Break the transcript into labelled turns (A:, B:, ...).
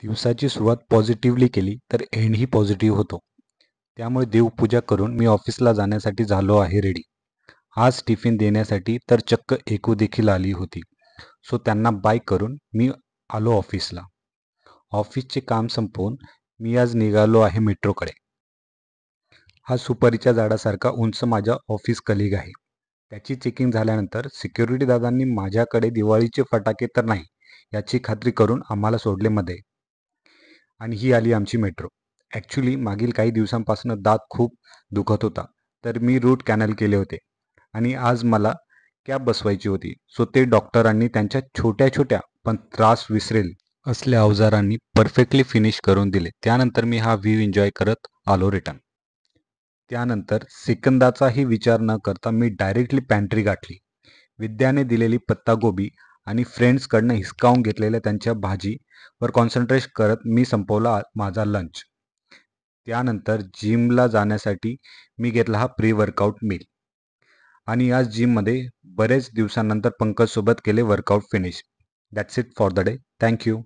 A: दिवसाची सुरुवात पॉझिटिव्हली केली तर एंडही पॉझिटिव्ह होतो. त्यामुळे देवपूजा करून मी ऑफिसला जाण्यासाठी झालो आहे रेडी. आज टिफिन देण्यासाठी तर चक्क एकू देखील आली होती. सो त्यांना बाय करून मी आलो ऑफिसला. ऑफिसचे काम संपवून मी आज निघालो आहे मेट्रोकडे. हा सुपारीच्या झाडासारखा उंच माझा ऑफिस कलिग आहे. त्याची चेकिंग झाल्यानंतर सिक्युरिटी दादांनी माझ्याकडे दिवाळीचे फटाके तर नाही याची खात्री करून आम्हाला सोडले मध्ये. आणि ही आली आमची मेट्रो. ॲक्च्युली मागील काही दिवसांपासून दात खूप दुखत होता, तर मी रूट कॅनल केले होते आणि आज मला कॅब बसवायची होती. सो ते डॉक्टरांनी त्यांच्या छोट्या छोट्या पण त्रास विसरेल असल्या अवजारांनी परफेक्टली फिनिश करून दिले. त्यानंतर मी हा व्ह्यू एन्जॉय करत आलो रिटर्न. त्यानंतर सेकंदाचाही विचार न करता मी डायरेक्टली पॅन्ट्री गाठली. विद्याने दिलेली पत्तागोबी आणि फ्रेंड्सकडनं हिसकावून घेतलेल्या त्यांच्या भाजीवर कॉन्सन्ट्रेट करत मी संपवला माझा लंच. त्यानंतर जिमला जाण्यासाठी मी घेतला हा प्री वर्कआउट मील आणि आज जिममध्ये बरेच दिवसांनंतर पंकजसोबत केले workout finish. That's it for the day. Thank you.